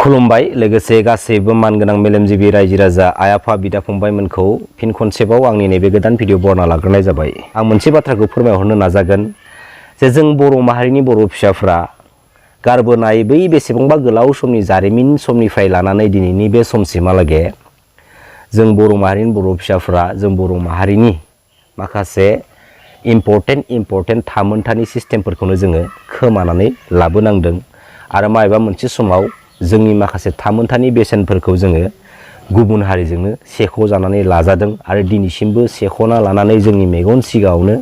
खुलुमबाय लोगोसे गासैबो मानगोनां मेलेमजिबि रायजो राजा आइ आफा बिदा फंबायमोनखौ फिन खनसेबाव आंनि नैबे गोदान भिडिअ बरना लाग्रोनाय जाबाय। आं मोनसे बाथ्राखौ फोरमायहरनो नाजागोन जे जों बर' माहारिनि बर' फिसाफ्रा गारबोनाय बै बेसेबांबा गोलाव समनि जारिमिन समनिफ्राय लानानै दिनैनि बे समसिमहालागै जों बर' माहारिनि बर' फिसाफ्रा जों बर' माहारिनि माखासे इम्परटेन्ट थामोनथानि सिस्टेमफोरखौनो जोङो खोमानानै लाबोनांदों आरो माबेबा मोनसे समाव जोंनि माखासे थामोनथानि बेसेनफोरखौ जोङो गुबुन हारिजोंनो सेख'जानानै लाजादों आरो दिनैसिमबो सेख'ना लानानै जोंनि मेगन सिगाङावनो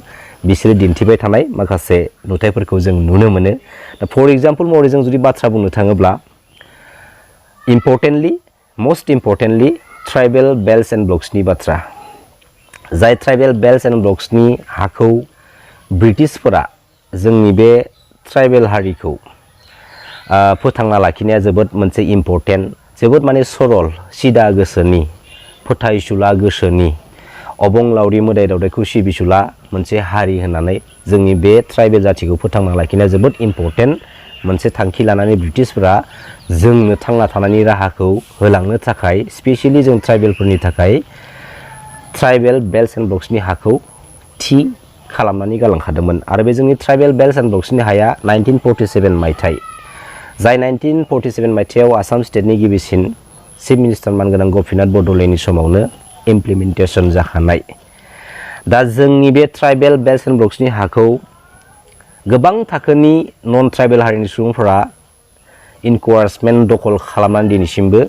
बिसोरो दिन्थिबाय थानाय माखासे नुथायफोरखौ जों नुनो मोनो। दा फर एग्जाम्पल महरै जों जुदि बाथ्रा बुंनो थाङोब्ला मोस्ट इम्परटेन्टलि ट्राइबेल बेल्ट्स एन्ड ब्लक्सनि बाथ्रा, जाय ट्राइबेल बेल्ट्स एन्ड ब्लक्सनि हाखौ ब्रिटिशफोरा जोंनि बे ट्राइबेल हारिखौ फोथांना लाखिनाया जोबोद मोनसे इम्परटेन्ट, जोबोद माने सरल सिदा गोसोनि फोथायसुला गोसोनि अबंलावरि मोदाय दावदायखौ सिबिसुला मोनसे हारि होननानै जोंनि बे ट्राइबेल जाथिखौ फोथांना लाखिनाया जोबोद इम्परटेन्ट मोनसे थांखि लानानै ब्रिटिशफोरा जोंनो थांना थानायनि राहाखौ होलांनो थाखाय स्पेसियेलि जों ट्राइबेलफोरनि थाखाय ट्राइबेल बेल्ट्स एन्ड ब्लक्सनि हाखौ थि खालामनानै गालांखादोंमोन आरो बे जोंनि ट्राइबेल बेल्ट्स एन्ड ब्लक्सनि हाया 1947 मायथाइ, जाय 1947 मायथाइयाव आसाम स्टेटनि गिबिसिन चिफ मिनिस्टार मानगोनां गपिनाथ बरद'लैनि समावनो इमप्लिमेन्टेसन जाखानाय। दा जोंनि बे ट्राइबेल बेल्ट्स एन्ड ब्लक्सनि हाखौ गोबां थाखोनि नन ट्राइबेल हारिनि सुबुंफोरा इनकुवार्समेन्ट दखल खालामनानै दिनैसिमबो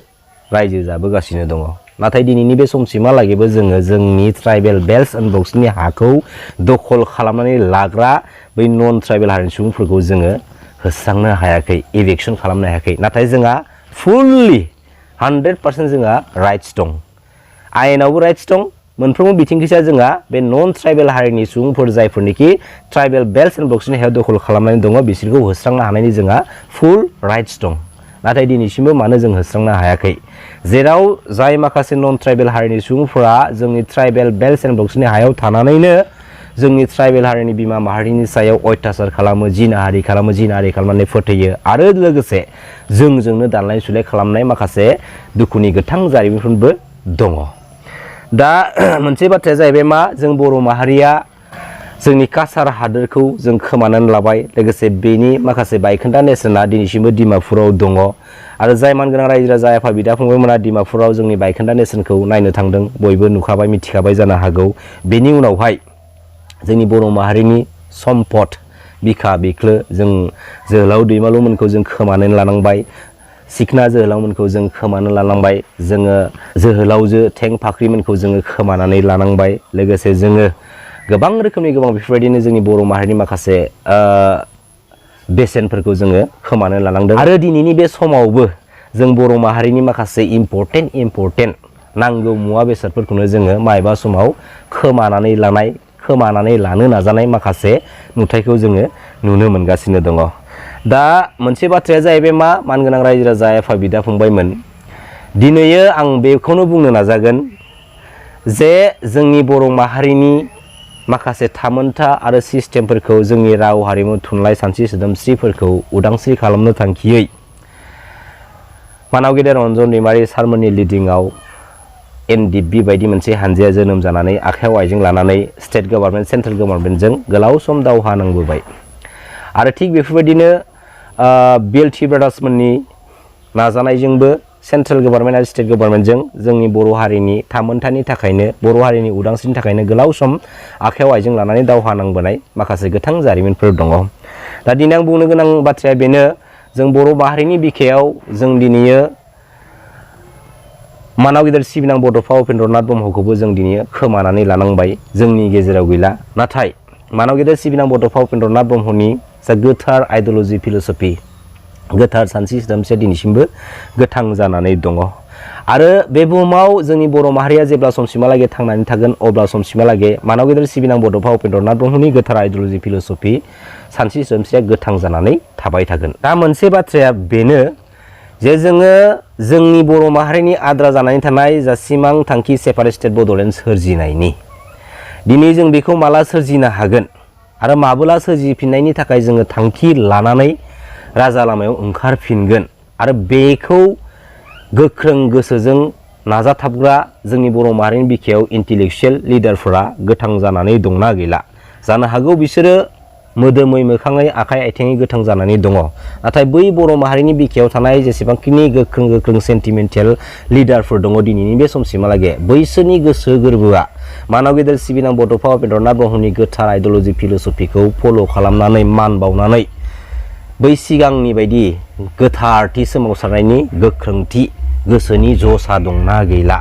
रायजो जाबोगासिनो दङ। नाथाय दिनैनि बे समसिमहालागैबो जोङो जोंनि ट्राइबेल बेल्ट्स एन्ड ब्लक्सनि हाखौ दखल खालामनानै लाग्रा बै नन ट्राइबेल हारिनि सुबुंफोरखौ जोङो होस्रांनो हायाखै, इभिक्सन खालामनो हायाखै। नाथाय जोंहा फुल्लि 100% जोंहा राइट्स दं, आयेनावबो राइट्स दं। मोनफ्रोमबो बिथिंखैजा जोंहा बे नन ट्राइबेल हारिनि सुबुंफोर जायफोरनिखि ट्राइबेल बेल्ट्स एन्ड ब्लक्सनि हायाव दखल खालामनानै दङ बिसोरखौ होस्रांनो हानायनि जोंहा फुल राइट्स दं। नाथाय दिनैसिमबो मानो जों होस्रांनो हायाखै, जेराव जाय माखासे नन ट्राइबेल हारिनि सुबुंफोरा जोंनि ट्राइबेल बेल्ट्स एन्ड ब्लक्सनि हायाव थानानैनो जोंनि ट्राइबेल हारिनि बिमा माहारिनि सायाव अयथासार खालामो, जिनाहारि खालामनानै फोथैयो आरो लोगोसे जोंजोंनो दानलाय सुलाय खालामनाय माखासे दुखुनि गोथां जारिमिनफोरबो दङ। दा मोनसे बाथ्राया जाहैबाय मा, जों बर' माहारिया जोंनि काछार हादोरखौ जों खोमानानै लाबाय, लोगोसे बेनि माखासे बायखोन्दा नेरसोना दिनैसिमबो डिमापुराव दङ आरो जाय मानगोनां रायजो राजा आफा बिदा फंबायमोना डिमापुराव जोंनि बायखोन्दा नेरसोनखौ नायनो थांदों बयबो नुखाबाय, मिथिखाबाय जानो हागौ। बेनि उनावहाय जोंनि बर' माहारिनि सम्पद बिखा बिख्लो जों जोहोलाव दैमालुमोनखौ जों खोमानानै लानांबाय, सिखना जोहोलावमोनखौ जों खोमानानै लानांबाय, जोङो जोहोलावजो थें फाख्रिमोनखौ जोङो खोमानानै लानांबाय, लोगोसे जोङो गोबां रोखोमनि बेफोरबायदिनो जोंनि बर' माहारिनि माखासे बेसेनफोरखौ जोङो खोमानानै लानांदों आरो दिनैनि बे समावबो जों बर' माहारिनि माखासे इम्परटेन्ट नांगौ मुवा बेसादफोरखौनो जोङो माबेबा समाव खोमानानै लानो नाजानाय माखासे नुथायखौ जोङो नुनो मोनगासिनो दङ। दा मोनसे बाथ्राया जाहैबाय मा, मानगोनां रायजो राजा आफा बिदा फंबायमोन, दिनैयो आं बेखौनो बुंनो नाजागोन जे जोंनि बर' माहारिनि माखासे थामोनथा आरो सिस्टेमफोरखौ जोंनि राव हारिमु थुनलाइ सानस्रि सोदोमस्रिफोरखौ उदांस्रि खालामनो थांखियै मानाव गेदेर रन्जन दैमारि सारमोननि लिडिंआव NDP बायदि मोनसे हानजाया जोनोम जानानै आखायाव आइजें लानानै स्टेट गभर्नमेन्ट सेन्ट्रेल गभर्नमेन्टजों गोलाव सम दावहा नांबोबाय आरो थिग बेफोरबायदिनो BLT ब्रादार्समोननि नाजानायजोंबो सेन्ट्रेल गभर्नमेन्ट आरो स्टेट गभर्नमेन्टजों जोंनि बर' हारिनि थामोनथानि थाखायनो बर' हारिनि उदांस्रिनि थाखायनो गोलाव सम आखायाव आइजें लानानै दावहा नांबोनाय माखासे गोथां जारिमिनफोर दङ। दा दिनै आं बुंनो गोनां बाथ्राया बेनो, जों बर' माहारिनि बिखायाव जों दिनैयो मानाव गेदेर सिबिनां बड'फा उपेन्द्रनाथ ब्रह्मखौबो जों दिनै खोमानानै लानांबाय, जोंनि गेजेराव गैला। नाथाय मानाव गेदेर सिबिनां बड'फा उपेन्द्रनाथ ब्रह्मनि जा गोथार आइडिय'लजि फिल'सफि, गोथार सानस्रि सोदोमस्रिया दिनैसिमबो गोथां जानानै दङ आरो बे बुहुमाव जोंनि बर' माहारिया जेब्ला समसिमहालागै थांनानै थागोन अब्ला समसिमहालागै मानाव गेदेर सिबिनां बड'फा उपेन्द्रनाथ ब्रह्मनि गोथार आइडिय'लजि फिल'सफि सानस्रि सोदोमस्रिया गोथां जानानै थाबाय थागोन। दा मोनसे बाथ्राया बेनो जे जोङो जोंनि बर' माहारिनि आद्रा जानानै थानाय जा सिमां थांखि सेपारेट स्टेट बड'लेण्ड सोरजिनायनि, दिनै जों बेखौ माला सोरजिनो हागोन आरो माबोला सोरजिफिननायनि थाखाय जोङो थांखि लानानै राजा लामायाव ओंखारफिनगोन आरो बेखौ गोख्रों गोसोजों नाजाथाबग्रा जोंनि बर' माहारिनि बिखायाव इन्टेलेक्सुयेल लिडारफोरा गोथां जानानै दंना गैला जानो हागौ बिसोरो मोदोमै मोखाङै आखाइ आथिङै गोथां जानानै दङ नाथाय बै बर' माहारिनि बिखायाव थानाय जेसेबांखिनि गोख्रों सेन्टिमेन्टेल लिडारफोर दङ दिनैनि बे समसिमहालागै बैसोरनि गोसो गोरबोआ मानाव गेदेर सिबिनां बड'फा उपेन्द्रनाथ ब्रह्मनि गोथार आइडिय'लजि फिल'सफिखौ फल' खालामनानै मान बावनानै बै सिगांनि बायदि गोथारथि सोमावसारनायनि गोख्रोंथि गोसोनि जसा दंना गैला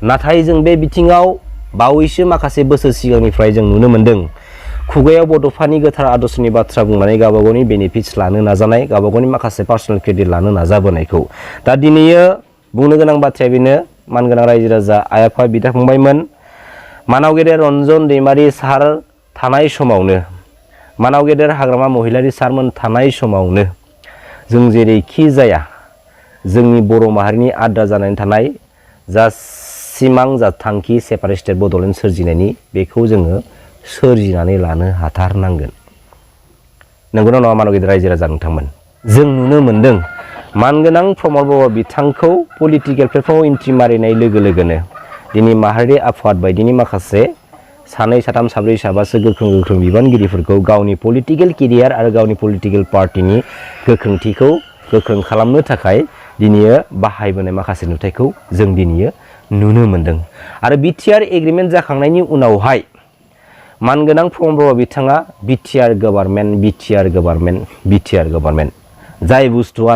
नाथाय जों बे बिथिङाव बावैसो माखासे बोसोर सिगांनिफ्राय जों नुनो मोन्दों खुगायाव बड'फानि गोथार आदर्शनि बाथ्रा बुंनानै गावबागावनि बेनिफिट्स लानो नाजानाय गावबागावनि माखासे पार्सनेल क्रेडिट लानो नाजाबोनायखौ दा दिनैयो बुंनो गोनां बाथ्राया बेनो मानगोनां रायजो राजा आइ आफा बिदा फंबायमोन मानाव गेदेर रन्जन दैमारि सार थानाय समावनो मानाव गेदेर हाग्रामा महिलारि सारमोन थानाय समावनो जों जेरैखि जाया जोंनि बर' माहारिनि आद्रा जानानै थानाय जा सिमां जा थांखि सेपारेट स्टेट बड'लेण्ड सोरजिनायनि बेखौ जोङो सोरजिनानै लानो हाथारनांगोन नंगौना नङा मानाव गेदेर रायजो राजा नोंथांमोन जों नुनो मोन्दों मानगोनां प्रमद बर' बिथांखौ पलिटिकेल प्लेटफर्मआव एन्ट्रि मारिनाय लोगो लोगोनो दिनै माहारियारि आफाद बायदिनि माखासे सानै साथाम साब्रै साबासो गोख्रों बिबानगिरिफोरखौ गावनि पलिटिकेल केरियार आरो गावनि पलिटिकेल पार्टिनि गोख्रोंथिखौ गोख्रों खालामनो थाखाय दिनैयो बाहायबोनाय माखासे नुथायखौ जों दिनैयो नुनो मोन्दों आरो बिटिआर एग्रिमेन्ट जाखांनायनि उनावहाय मानगोनां प्रमद बर' बिथाङा बिटिआर गभार्नमेन्ट जाय बुस्थुआ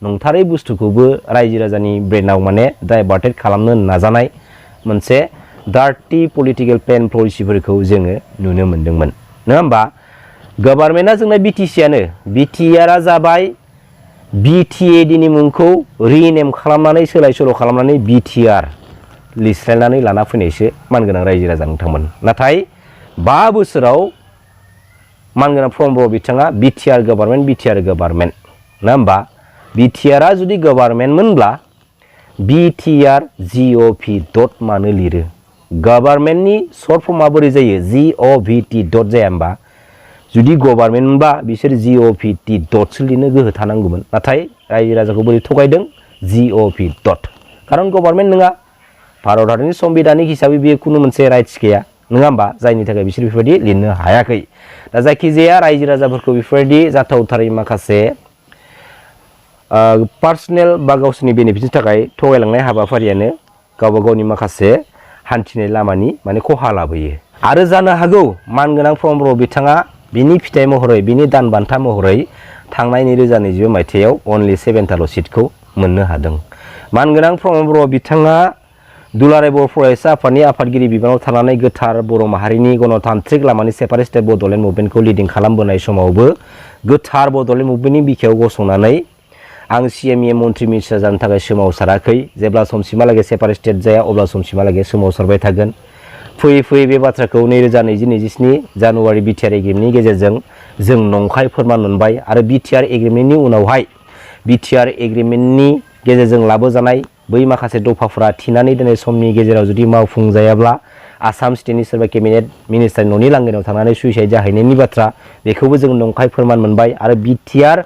नंथारै बुस्थुखौबो रायजो राजानि ब्रेनाव माने डाइभार्टेड खालामनो नाजानाय मोनसे डार्टि पलिटिकेल प्लेन पलिसिफोरखौ जोङो नुनो मोन्दोंमोन नङा होमबा गभार्नमेन्टआ जोंना बिटिसिआनो बिटिआरआ जाबाय बिटिए दिनि मुंखौ रिनेम खालामनानै सोलाय सोल' खालामनानै बिटिआर लिरस्लायनानै लाना फैनायसो मानगोनां रायजो राजा नोंथांमोन नाथाय 5 बोसोराव मानगोनां प्रमद बर' बिथाङा बिटिआर गभार्नमेन्ट नङा होमबा बिटिआरआ जुदि गभार्नमेन्टमोनब्ला बिटिआर जिअभि डट मानो लिरो गभार्नमेन्टनि सर्ट फर्मआ बोरै जायो जिअभिटि डट जाया होमबा जुदि गभार्नमेन्टमोनबा बिसोर जिअभिटि डटसो लिरनो गोहो थानांगौमोन नाथाय रायजो राजाखौ बोरै थगायदों जिअभि डट खारन गभार्नमेन्ट नङा भारत हादरनि संबिधानिक हिसाबै बेयो खुनु मोनसे राइट्स गैया नङा होमबा जायनि थाखाय बिसोर बेफोरबायदि लिरनो हायाखै दा जायखिजाया रायजो राजाफोरखौ बेफोरबायदि जाथावथारै माखासे पार्सनेल बा गावसोरनि बेनिफिटनि थाखाय थगायलांनाय हाबाफारियानो गावबा गावनि माखासे हान्थिनाय लामानि माने खहा लाबोयो आरो जानो हागौ मानगोनां प्रमद बर' बिथाङा बिनि फिथाइ महरै बिनि दान बान्था महरै थांनाय 2022 मायथाइयाव अनलि 7थाल' सिटखौ मोननो हादों मानगोनां प्रमद बर' बिथाङा दुलाराय बर' फरायसा आफादनि आफादगिरि बिबानाव थानानै गोथार बर' माहारिनि गणतान्त्रिक लामानि सेपारेट स्टेट बड'लेण्ड मुभमेन्टखौ लिडिं खालामबोनाय समावबो गोथार बड'लेण्ड मुभमेन्टनि बिखायाव गसंनानै आं सिएमए मन्त्रि मिनिस्टार जानो थाखाय सोमावसाराखै जेब्ला समसिमहालागै सेपारेट स्टेट जाया अब्ला समसिमहालागै सोमावसारबाय थागोन फैयै बे बाथ्राखौ 2027 जानुवारि बिटिआर एग्रिमेन्टनि गेजेरजों जों नंखाय फोरमान मोनबाय आरो बिटिआर एग्रिमेन्टनि उनावहाय बिटिआर एग्रिमेन्टनि गेजेरजों लाबोजानाय बै माखासे दफाफोरा थिनानै दोननाय समनि गेजेराव जुदि मावफुंजायाब्ला आसाम स्टेटनि सोरबा केबिनेट मिनिस्टारनि न'नि लांगोनायाव थांनानै सुइसाइड जाहैनायनि बाथ्रा बेखौबो जों नंखाय फोरमान मोनबाय आरो बिटिआर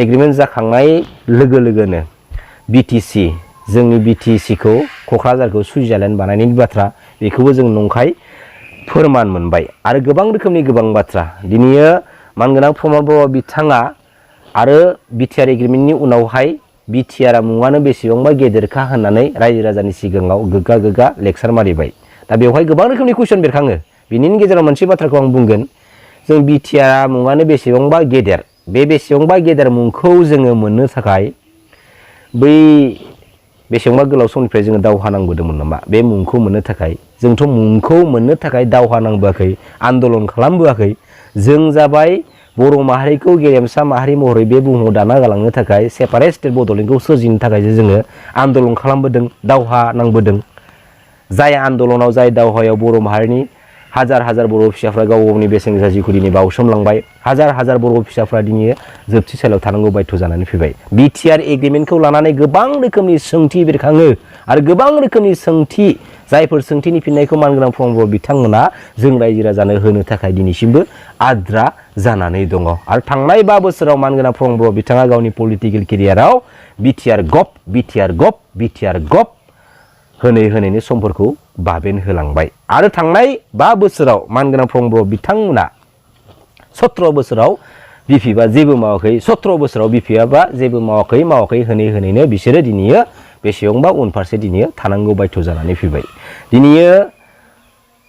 एग्रिमेन्ट जाखांनाय लोगो लोगोनो बिटिसि जोंनि बिटिसिखौ क'क्राझारखौ सुइजारलेण्ड बानायनायनि बाथ्रा बेखौबो जों नंखाय फोरमान मोनबाय आरो गोबां रोखोमनि गोबां बाथ्रा दिनैयो मानगोनां प्रमद बर' बिथाङा आरो बिटिआर एग्रिमेन्टनि उनावहाय बिटिआरआ मुङानो बेसेबांबा गेदेरखा होननानै रायजो राजानि सिगाङाव गोग्गा लेक्सार मारिबाय दा बेवहाय गोबां रोखोमनि कुइसन बेरखाङो बिनिनि गेजेराव मोनसे बाथ्राखौ आं बुंगोन जों बिटिआरआ मुङानो बेसेबांबा गेदेर बे बेसेबांबा गेदेर मुंखौ जोङो मोननो थाखाय बै बेसेबांबा गोलाव समनिफ्राय जोङो दावहा नांबोदोंमोन नामा बे मुंखौ मोननो थाखाय जोंथ' मुंखौ मोननो थाखाय दावहा नांबोआखै आन्दलन खालामबोआखै जों जाबाय बर' माहारिखौ गेरेमसा माहारि महरै बे बुहुमाव दाना गालांनो थाखाय सेपारेट स्टेट बड'लेण्डखौ सोरजिनो थाखायसो जोङो आन्दलन खालामबोदों दावहा नांबोदों जाय आन्दलनाव जाय दावहायाव बर' माहारिनि हाजार बर' फिसाफ्रा गाव गावनि बेसेन गोसा जिउखौ दिनै बावसोमलांबाय हाजार बर' फिसाफ्रा दिनै जोबथि सालियाव थानांगौ बायध' जानानै फैबाय बिटिआर एग्रिमेन्टखौ लानानै गोबां रोखोमनि सोंथि बेरखाङो आरो गोबां रोखोमनि सोंथि जायफोर सोंथिनि फिननायखौ मानगोनां प्रम'टर बिथांमोना जों रायजो राजानो होनो थाखाय दिनैसिमबो आद्रा जानानै दङ आरो थांनाय 5 बोसोराव मानगोनां प्रम'टर बिथाङा गावनि पलिटिकेल केरियाराव बिटिआर गप होनैनो समफोरखौ बाबेन होलांबाय आरो थांनाय 5 बोसोराव मानगोनां प्रम'टर बिथांमोना 17 बोसोराव बिपिबा जेबो मावाखै 17 बोसोराव बिपिआबा जेबो मावाखै होनैनो बिसोरो दिनैयो बेसेबांबा उनफारसे दिनैयो थानांगौ बाध्य जानानै फैबाय। दिनैयो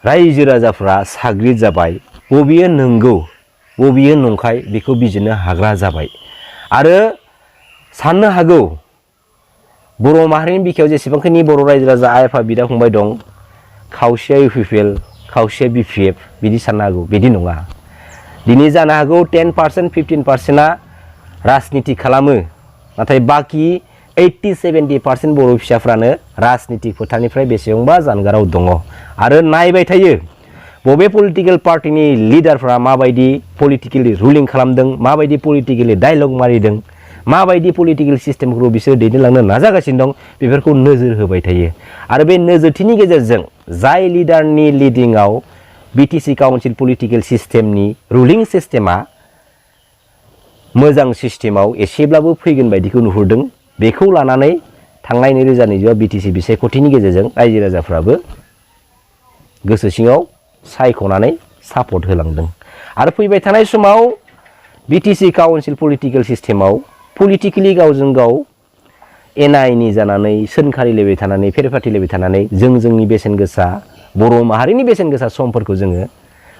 रायजो राजाफ्रा साग्रिद जाबाय बबेयो नंगौ बबेयो नंखाय बेखौ बिजिरनो हाग्रा जाबाय आरो साननो हागौ बर' माहारिनि बिखायाव जेसेबांखिनि बर' रायजो राजा आइ आफा बिदा फंबाय दं खावसेया इउपिपिएल खावसेया बिपिएफ बिदि साननो हागौ बिदि नङा। दिनै जानो हागौ 10% 15%आ राजनिति खालामो नाथाय बाखि 80-70% बर' फिसाफ्रानो राजनिति फोथारनिफ्राय बेसेबांबा जानगाराव दङ आरो नायबाय थायो बबे पलिटिकेल पार्टिनि लिडारफ्रा माबायदि पलिटिकेलि रुलिं खालामदों माबायदि पलिटिकेलि डायलग मारिदों माबायदि पलिटिकेल सिस्टेमखौ बिसोर दैदेनलांनो नाजागासिनो दं बेफोरखौ नोजोर होबाय थायो आरो बे नोजोरथिनि गेजेरजों जाय लिडारनि लिडिंआव बिटिसि काउन्सिल पलिटिकेल सिस्टेमनि रुलिं सिस्टेमा मोजां सिस्टेमाव एसेब्लाबो फैगोन बायदिखौ नुहुरदों बेखौ लानानै थांनाय 2020 बिटिसि बिसायख'थिनि गेजेरजों रायजो राजाफ्राबो गोसो सिङाव सायख'नानै सापर्ट होलांदों आरो फैबाय थानाय समाव बिटिसि काउन्सिल पलिटिकेल सिस्टेमाव पलिटिकेलि गावजों गाव एना एनि जानानै सोंखारिलायबाय थानानै फेरफाथिलायबाय थानानै जोंनि बेसेन गोसा बर' माहारिनि बेसेन गोसा समफोरखौ जोङो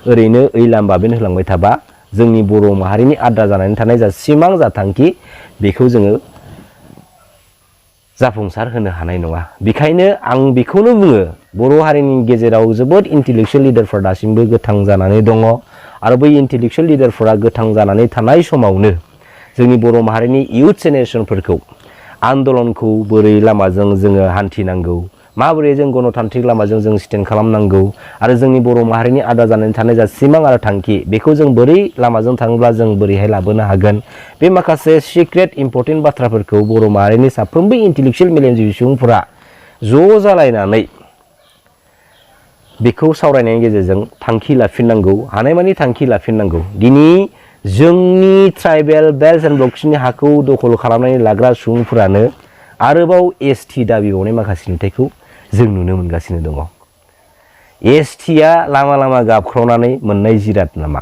ओरैनो ओइलाम बाबेन होलांबाय थाबा जोंनि बर' माहारिनि आद्रा जानानै थानाय जा सिमां जा थांखि बेखौ जोङो जाफुंसार होनो हानाय नङा। बेखायनो आं बेखौनो बुङो बर' हारिनि गेजेराव जोबोद इन्टेलेक्चुवेल लिडारफोर दासिमबो गोथां जानानै दङ आरो बै इन्टेलेक्चुवेल लिडारफोरा गोथां जानानै थानाय समावनो जोंनि बर' माहारिनि इयुथ जेनेरेसनफोरखौ आन्दलनखौ बोरै लामाजों जोङो हान्थिनांगौ माबोरै जों गणतान्त्रिक लामाजों जों स्टेन्ड खालामनांगौ आरो जोंनि बर' माहारिनि आद्रा जानानै थानाय जा सिमां आरो थांखि बेखौ जों बोरै लामाजों थाङोब्ला जों बोरैहाय लाबोनो हागोन बे माखासे सिक्रेट इम्पर्टेन्ट बाथ्राफोरखौ बर' माहारिनि साफ्रोमबो इन्टेलेक्चुवेल मेलेमजिबि सुबुंफोरा ज' जालायनानै बेखौ सावरायनायनि गेजेरजों थांखि लाफिननांगौ हानायमानि थांखि लाफिननांगौ। दिनै जोंनि ट्राइबेल बेल्ट एन्ड ब्लक्सनि हाखौ दखल खालामनानै लाग्रा सुबुंफोरानो आरोबाव एसटि दाबि बावनाय माखासे नुथायखौ जों नुनो मोनगासिनो दङ। एसटिआ लामा गाबख्रावनानै मोननाय जिराद नामा?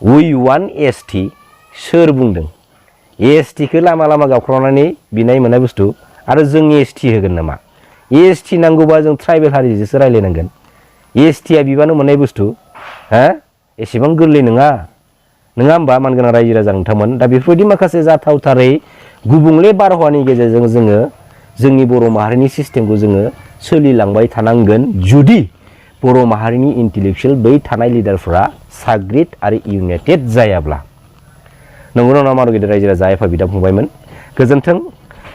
उइ वान एसटि सोर बुंदों? एसटिखौ लामा गाबख्रावनानै बिनाय मोननाय बुस्थु आरो जोंनि एसटि होगोन नामा? एसटि नांगौबा जों ट्राइबेल हारिजोंसो रायज्लायनांगोन। एसटिआ बिबानो मोननाय बुस्थु एसेबां गोरलै नङा होमबा मानगोनां रायजो राजा नोंथांमोन। दा बेफोरबायदि माखासे जाथावथारै गुबुंले बारहावानि गेजेरजों जोङो जोंनि बर' माहारिनि सिस्टेमखौ जोङो सोलिलांबाय थानांगोन जुदि बर' माहारिनि इन्टेलेक्चुवेल बै थानाय लिडारफोरा साग्रिद आरो इउनाइटेड जायाब्ला। नंगौना नङा मानगोनां गेदेर रायजो राजा आइ आफा बिदा फंबायमोन? गोजोन्थों,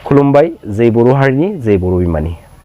खुलुमबाय, जै बर' हारिनि जै बर' बिमानि।